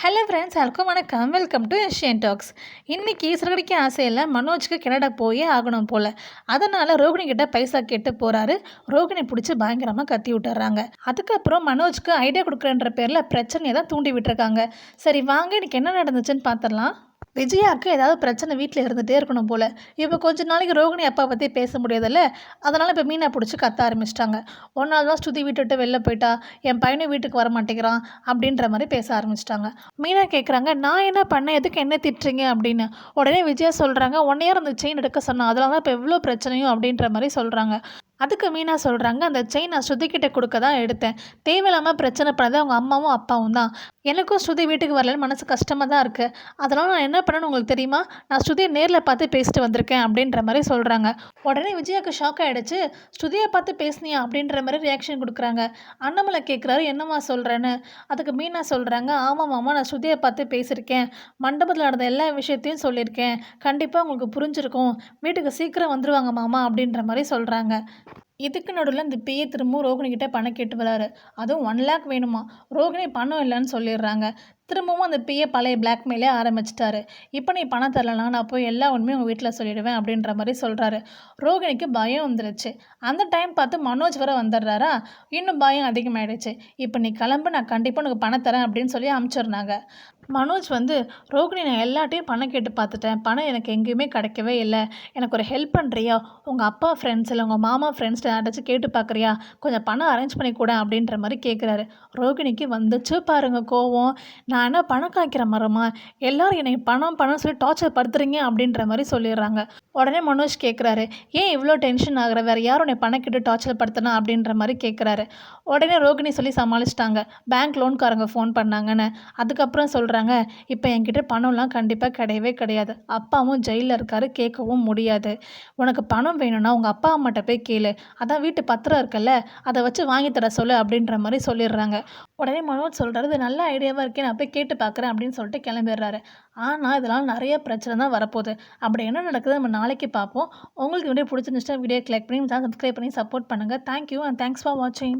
Hello friends, எல்லாருக்கும் வணக்கம். Welcome to Asian talks. இன்றைக்கி சிறகடிக்க ஆசையில் மனோஜ்க்கு கனடா போயே ஆகணும் போல். அதனால் ரோகிணி கிட்ட பைசா கேட்டு போகிறாரு. ரோகிணி பிடிச்சி பயங்கரமாக கத்தி விட்டுறாங்க. அதுக்கப்புறம் மனோஜ்க்கு ஐடியா கொடுக்குறன்ற பேரில் பிரச்சனையை தான் தூண்டி விட்டுருக்காங்க. சரி வாங்க, இன்றைக்கி என்ன நடந்துச்சுன்னு பார்த்துடலாம். விஜயாவுக்கு ஏதாவது பிரச்சனை வீட்டில் இருந்துகிட்டே இருக்கணும் போல். இப்போ கொஞ்ச நாளைக்கு ரோகிணி அப்பா பற்றி பேச முடியாதுல்ல, அதனால் இப்போ மீனை பிடிச்சி கத்த ஆரம்பிச்சிட்டாங்க. ஒரு நாள் தான் ஸ்ருதி வீட்டு விட்டு வெளில போயிட்டா, என் பையனும் வீட்டுக்கு வர மாட்டேங்கிறான் அப்படின்ற மாதிரி பேச ஆரம்பிச்சிட்டாங்க. மீனா கேட்குறாங்க, நான் என்ன பண்ணேன், எதுக்கு என்ன திட்டுறீங்க அப்படின்னு. உடனே விஜயா சொல்கிறாங்க, 1 இயர் அந்த செயின் எடுக்க சொன்னான், அதனால தான் இப்போ எவ்வளோ பிரச்சனையும் அப்படின்ற மாதிரி சொல்கிறாங்க. அதுக்கு மீனா சொல்கிறாங்க, அந்த செயின் நான் ஸ்ருதிக்கிட்ட கொடுக்க தான் எடுத்தேன். தேவையில்லாமல் பிரச்சனை பண்ணது அவங்க அம்மாவும் அப்பாவும் தான். எனக்கும் ஸ்ருதி வீட்டுக்கு வரலன்னு மனசு கஷ்டமாக தான் இருக்குது. அதனால் நான் என்ன பண்ணேன்னு உங்களுக்கு தெரியுமா? நான் ஸ்ருதியை நேரில் பார்த்து பேசிட்டு வந்திருக்கேன் அப்படின்ற மாதிரி சொல்கிறாங்க. உடனே விஜயாவுக்கு ஷாக் ஆகிடுச்சு. ஸ்ருதியை பார்த்து பேசுனியா அப்படின்ற மாதிரி ரியாக்ஷன் கொடுக்குறாங்க. அண்ணாமலை கேட்குறாரு, என்னம்மா சொல்கிறேன்னு. அதுக்கு மீனா சொல்கிறாங்க, ஆமாம் மாமா, நான் ஸ்ருதியை பார்த்து பேசியிருக்கேன். மண்டபத்தில் நடந்த எல்லா விஷயத்தையும் சொல்லியிருக்கேன். கண்டிப்பாக உங்களுக்கு புரிஞ்சிருக்கும். வீட்டுக்கு சீக்கிரம் வந்துடுவாங்க மாமா அப்படின்ற மாதிரி சொல்கிறாங்க. இதுக்கு நடுவில் இந்த பிஏ திரும்பவும் ரோகிணிக்கிட்ட பணம் கேட்டு வராரு. அதுவும் 1 லேக் வேணுமா. ரோகிணி பணம் இல்லைன்னு சொல்லிடுறாங்க. திரும்பவும் அந்த பிஏ பழைய பிளாக்மெயிலே ஆரம்பிச்சிட்டாரு. இப்போ நீ பணம் தரலனா நான் போய் எல்லா உண்மையும் உங்கள் வீட்டில் சொல்லிடுவேன் அப்படின்ற மாதிரி சொல்கிறாரு. ரோகிணிக்கு பயம் வந்துருச்சு. அந்த டைம் பார்த்து மனோஜ் வர வந்துடுறாரா, இன்னும் பயம் அதிகமாகிடுச்சு. இப்போ நீ கிளம்பு, நான் கண்டிப்பாக உனக்கு பணம் தரேன் அப்படின்னு சொல்லி அனுப்பிச்சிடுறாங்க. மனோஜ் வந்து, ரோகிணி நான் எல்லாட்டையும் பணம் கேட்டு பார்த்துட்டேன், பணம் எனக்கு எங்கேயுமே கிடைக்கவே இல்லை. எனக்கு ஒரு ஹெல்ப் பண்ணுறியா? உங்கள் அப்பா ஃப்ரெண்ட்ஸ் இல்லை உங்கள் மாமா ஃப்ரெண்ட்ஸ் யாராச்சும் கேட்டு பார்க்குறியா? கொஞ்சம் பணம் அரேஞ்ச் பண்ணி கூட அப்படின்ற மாதிரி கேட்குறாரு. ரோகிணிக்கு வந்துச்சு பாருங்கள் கோவம். நான் என்ன பணம் காய்க்கிற மரமா? எல்லோரும் என்னை பணம் பணம் சொல்லி டார்ச்சர் படுத்துறீங்க அப்படின்ற மாதிரி சொல்லிடுறாங்க. உடனே மனோஜ் கேட்குறாரு, ஏன் இவ்வளோ டென்ஷன் ஆகிற, வேறு யாரும் உன்னை பணம் கேட்டு டார்ச்சர் படுத்தினா அப்படின்ற மாதிரி கேட்குறாரு. உடனே ரோகிணி சொல்லி சமாளிச்சிட்டாங்க, பேங்க் லோன்காரங்க ஃபோன் பண்ணாங்கன்னு. அதுக்கப்புறம் சொல்கிறாங்க, இப்போ என்கிட்ட பணம்லாம் கண்டிப்பாக கிடையவே கிடையாது. அப்பாவும் ஜெயிலில் இருக்காரு, கேட்கவும் முடியாது. உனக்கு பணம் வேணும்னா உங்கள் அப்பா அம்மாட்ட போய் கேளு. அதான் வீட்டு பத்திரம் இருக்குல்ல, அதை வச்சு வாங்கி தர சொல்லு அப்படின்ற மாதிரி சொல்லிடுறாங்க. உடனே மனோஜ் சொல்கிறாரு, இது நல்ல ஐடியாவாக இருக்கே, நான் போய் கேட்டு பார்க்குறேன் அப்படின்னு சொல்லிட்டு கிளம்பிடுறாரு. ஆனால் இதனால் நிறைய பிரச்சனை தான் வரப்போகுது. அப்படி என்ன நடக்குது நம்ம நாளைக்கு பார்ப்போம். உங்களுக்கு வீடியோ பிடிச்சிருந்துச்சுன்னா வீடியோ கிளிக் பண்ணி சப்ஸ்கிரைப் பண்ணி சப்போர்ட் பண்ணுங்கள். தேங்க்யூ அண்ட் தேங்க்ஸ் ஃபார் வாட்சிங்.